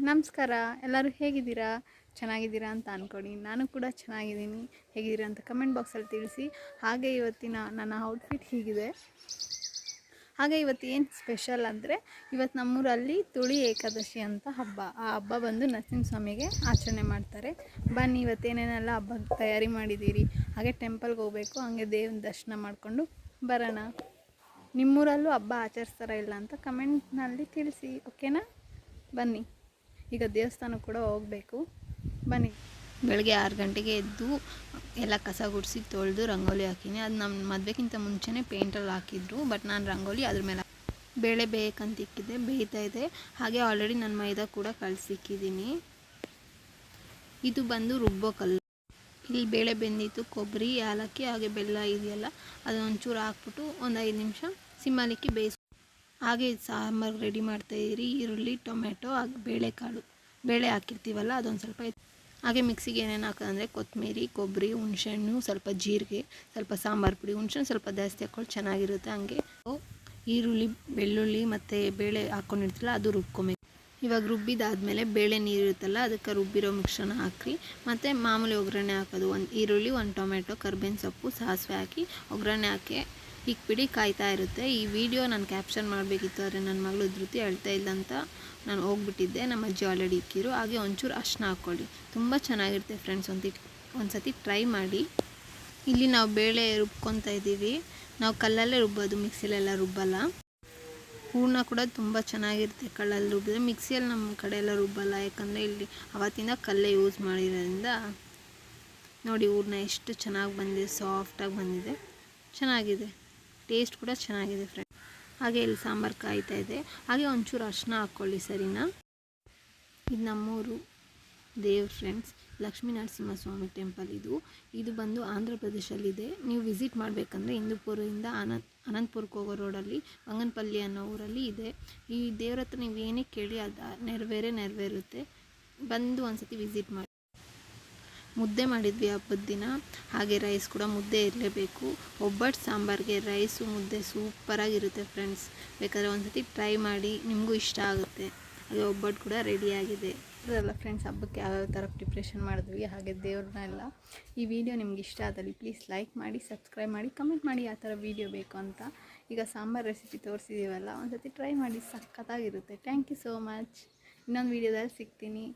ನಮಸ್ಕಾರ, ಎಲ್ಲರೂ ಹೇಗಿದ್ದೀರಾ? ಚೆನ್ನಾಗಿದ್ದೀರಾ ಅಂತ ಅಂದ್ಕೊಂಡು ನಾನು ಕೂಡ ಚೆನ್ನಾಗಿದ್ದೀನಿ. ಹೇಗಿದ್ದೀರಾ ಅಂತ ಕಮೆಂಟ್ ಬಾಕ್ಸಲ್ಲಿ ತಿಳಿಸಿ. ಹಾಗೆ ಇವತ್ತಿನ ನನ್ನ ಔಟ್ಫಿಟ್ ಹೀಗಿದೆ. ಹಾಗೆ ಇವತ್ತು ಏನು ಸ್ಪೆಷಲ್ ಅಂದರೆ, ಇವತ್ತು ನಮ್ಮೂರಲ್ಲಿ ತುಳಿ ಏಕಾದಶಿ ಅಂತ ಹಬ್ಬ. ಆ ಹಬ್ಬ ಬಂದು ನರಸಿಂಹಸ್ವಾಮಿಗೆ ಆಚರಣೆ ಮಾಡ್ತಾರೆ. ಬನ್ನಿ ಇವತ್ತೇನೇನೆಲ್ಲ ಹಬ್ಬಕ್ಕೆ ತಯಾರಿ ಮಾಡಿದ್ದೀರಿ. ಹಾಗೆ ಟೆಂಪಲ್ಗೆ ಹೋಗಬೇಕು, ಹಾಗೆ ದೇವ್ರ ದರ್ಶನ ಮಾಡಿಕೊಂಡು ಬರೋಣ. ನಿಮ್ಮೂರಲ್ಲೂ ಹಬ್ಬ ಆಚರಿಸ್ತಾರ ಇಲ್ಲ ಅಂತ ಕಮೆಂಟ್ನಲ್ಲಿ ತಿಳಿಸಿ, ಓಕೆನಾ? ಬನ್ನಿ, ಈಗ ದೇವಸ್ಥಾನಕ್ಕೆ ಕೂಡ ಹೋಗಬೇಕು. ಬನ್ನಿ. ಬೆಳಗ್ಗೆ 6 ಗಂಟೆಗೆ ಎದ್ದು ಎಲ್ಲ ಕಸ ಗುಡಿಸಿ ತೊಳೆದು ರಂಗೋಲಿ ಹಾಕಿನಿ. ಅದು ನಮ್ಮ ಮದುವೆಗಿಂತ ಮುಂಚೆನೇ ಪೇಂಟಲ್ಲಿ ಹಾಕಿದ್ರು, ಬಟ್ ನಾನು ರಂಗೋಲಿ ಅದ್ರ ಮೇಲೆ ಬೇಳೆ ಬೇಕಂತ ಇಕ್ಕಿದ್ದೆ, ಬೇಯ್ತಾ ಇದೆ. ಹಾಗೆ ಆಲ್ರೆಡಿ ನಾನು ಮೈದಾ ಕೂಡ ಕಲಸಿಕ್ಕಿದ್ದೀನಿ. ಇದು ಬಂದು ರುಬ್ಬೋ ಕಲ್ಲು. ಇಲ್ಲಿ ಬೇಳೆ ಬೆಂದಿತ್ತು, ಕೊಬ್ಬರಿ, ಏಲಕ್ಕಿ ಹಾಗೆ ಬೆಲ್ಲ ಇದೆಯಲ್ಲ, ಅದೊಂಚೂರು ಹಾಕ್ಬಿಟ್ಟು ಒಂದು 5 ನಿಮಿಷ ಸಿಮ್ಮಲಿಕ್ಕಿ ಬೇಯಿಸಿ. ಹಾಗೆ ಸಾಂಬಾರು ರೆಡಿ ಮಾಡ್ತಾಯಿದ್ದೀರಿ. ಈರುಳ್ಳಿ, ಟೊಮೆಟೊ ಹಾಗೆ ಬೇಳೆಕಾಳು, ಬೇಳೆ ಹಾಕಿರ್ತೀವಲ್ಲ ಅದೊಂದು ಸ್ವಲ್ಪ ಹಾಗೆ ಮಿಕ್ಸಿಗೆ ಏನೇನು ಹಾಕೋದಂದರೆ ಕೊತ್ತಂಬರಿ, ಕೊಬ್ಬರಿ, ಹುಣಸೆಹಣ್ಣು, ಸ್ವಲ್ಪ ಜೀರಿಗೆ, ಸ್ವಲ್ಪ ಸಾಂಬಾರು ಪುಡಿ. ಹುಣಸೆಹಣ್ಣು ಸ್ವಲ್ಪ ಜಾಸ್ತಿ ಹಾಕ್ಕೊಂಡು ಚೆನ್ನಾಗಿರುತ್ತೆ. ಹಂಗೆ ಈರುಳ್ಳಿ, ಬೆಳ್ಳುಳ್ಳಿ ಮತ್ತು ಬೇಳೆ ಹಾಕ್ಕೊಂಡಿರ್ತೀವಲ್ಲ ಅದು ರುಬ್ಕೊಬೇಕು. ಇವಾಗ ರುಬ್ಬಿದಾದಮೇಲೆ ಬೇಳೆ ನೀರಿರುತ್ತಲ್ಲ ಅದಕ್ಕೆ ರುಬ್ಬಿರೋ ಮಿಶ್ರಣ ಹಾಕಿ ಮತ್ತು ಮಾಮೂಲಿ ಒಗ್ಗರಣೆ ಹಾಕೋದು. 1 ಈರುಳ್ಳಿ, 1 ಟೊಮೆಟೊ, ಕರ್ಬೇವಿನ ಸೊಪ್ಪು, ಸಾಸಿವೆ ಹಾಕಿ ಒಗ್ಗರಣೆ ಹಾಕಿ ಇಕ್ಬಿಡಿ, ಕಾಯ್ತಾ ಇರುತ್ತೆ. ಈ ವಿಡಿಯೋ ನಾನು ಕ್ಯಾಪ್ಷನ್ ಮಾಡಬೇಕಿತ್ತು, ಆದರೆ ನನ್ನ ಮಗಳು ಧೃತಿ ಅಳ್ತಾ ಇಲ್ಲ ಅಂತ ನಾನು ಹೋಗ್ಬಿಟ್ಟಿದ್ದೆ. ನಮ್ಮ ಅಜ್ಜಿ ಆಲ್ರೆಡಿ ಇಕ್ಕಿರು. ಹಾಗೆ ಒಂಚೂರು ಅರಿಶಿನ ಹಾಕ್ಕೊಳ್ಳಿ, ತುಂಬ ಚೆನ್ನಾಗಿರುತ್ತೆ ಫ್ರೆಂಡ್ಸ್. ಒಂದು ಸತಿ ಟ್ರೈ ಮಾಡಿ. ಇಲ್ಲಿ ನಾವು ಬೇಳೆ ರುಬ್ಕೊತಾ ಇದ್ದೀವಿ. ನಾವು ಕಲ್ಲಲ್ಲೇ ರುಬ್ಬೋದು, ಮಿಕ್ಸಿಲೆಲ್ಲ ರುಬ್ಬಲ್ಲ. ಹೂರಣ ಕೂಡ ತುಂಬ ಚೆನ್ನಾಗಿರುತ್ತೆ ಕಲ್ಲಲ್ಲಿ ರುಬ್ಬಿದ್ರೆ. ಮಿಕ್ಸಿಯಲ್ಲಿ ನಮ್ಮ ಕಡೆ ಎಲ್ಲ ರುಬ್ಬಲ್ಲ, ಯಾಕಂದರೆ ಇಲ್ಲಿ ಅವತ್ತಿಂದ ಕಲ್ಲೇ ಯೂಸ್ ಮಾಡಿರೋದ್ರಿಂದ. ನೋಡಿ ಹೂರಣ ಎಷ್ಟು ಚೆನ್ನಾಗಿ ಬಂದಿದೆ, ಸಾಫ್ಟಾಗಿ ಬಂದಿದೆ, ಚೆನ್ನಾಗಿದೆ, ಟೇಸ್ಟ್ ಕೂಡ ಚೆನ್ನಾಗಿದೆ ಫ್ರೆಂಡ್ಸ್. ಹಾಗೆ ಇಲ್ಲಿ ಸಾಂಬಾರು ಕಾಯ್ತಾ ಇದೆ. ಹಾಗೆ ಒಂಚೂರು ಅರಿಶಿನ ಹಾಕ್ಕೊಳ್ಳಿ, ಸರಿನಾ? ಇದು ನಮ್ಮೂರು ದೇವ್ರ ಫ್ರೆಂಡ್ಸ್, ಲಕ್ಷ್ಮೀ ನರಸಿಂಹಸ್ವಾಮಿ ಟೆಂಪಲ್. ಇದು ಬಂದು ಆಂಧ್ರ ಪ್ರದೇಶಲ್ಲಿದೆ. ನೀವು ವಿಸಿಟ್ ಮಾಡಬೇಕಂದ್ರೆ ಹಿಂದೂಪುರದಿಂದ ಅನಂತಪುರಕ್ಕೆ ಹೋಗೋ ರೋಡಲ್ಲಿ ಬಂಗನಪಲ್ಲಿ ಅನ್ನೋ ಊರಲ್ಲಿ ಇದೆ. ಈ ದೇವ್ರ ಹತ್ರ ನೀವು ಏನೇ ಕೇಳಿ ಅದು ನೆರವೇರುತ್ತೆ. ಬಂದು ಒಂದು ಸತಿ ವಿಸಿಟ್ ಮಾಡಿ. ಮುದ್ದೆ ಮಾಡಿದ್ವಿ ಹಬ್ಬದ ದಿನ. ಹಾಗೆ ರೈಸ್ ಕೂಡ, ಮುದ್ದೆ ಇರಲೇಬೇಕು. ಒಬ್ಬಟ್ಟು ಸಾಂಬಾರಿಗೆ ರೈಸು ಮುದ್ದೆ ಸೂಪರಾಗಿರುತ್ತೆ ಫ್ರೆಂಡ್ಸ್. ಬೇಕಾದರೆ ಒಂದು ಸತಿ ಟ್ರೈ ಮಾಡಿ, ನಿಮಗೂ ಇಷ್ಟ ಆಗುತ್ತೆ. ಹಾಗೆ ಒಬ್ಬಟ್ಟು ಕೂಡ ರೆಡಿಯಾಗಿದೆ. ಅದಲ್ಲ ಫ್ರೆಂಡ್ಸ್, ಹಬ್ಬಕ್ಕೆ ಯಾವ್ಯಾವ ಥರ ಪ್ರಿಪ್ರೇಷನ್ ಮಾಡಿದ್ವಿ, ಹಾಗೆ ದೇವ್ರನ್ನ ಎಲ್ಲ. ಈ ವಿಡಿಯೋ ನಿಮ್ಗೆ ಇಷ್ಟ ಆದಲ್ಲಿ ಪ್ಲೀಸ್ ಲೈಕ್ ಮಾಡಿ, ಸಬ್ಸ್ಕ್ರೈಬ್ ಮಾಡಿ, ಕಮೆಂಟ್ ಮಾಡಿ ಯಾವ ಥರ ವೀಡಿಯೋ ಬೇಕು ಅಂತ. ಈಗ ಸಾಂಬಾರು ರೆಸಿಪಿ ತೋರಿಸಿದ್ದೀವಲ್ಲ, ಒಂದು ಸತಿ ಟ್ರೈ ಮಾಡಿ, ಸಖತ್ತಾಗಿರುತ್ತೆ. Thank you so much. ಇನ್ನೊಂದು ವೀಡಿಯೋದಲ್ಲಿ ಸಿಗ್ತೀನಿ.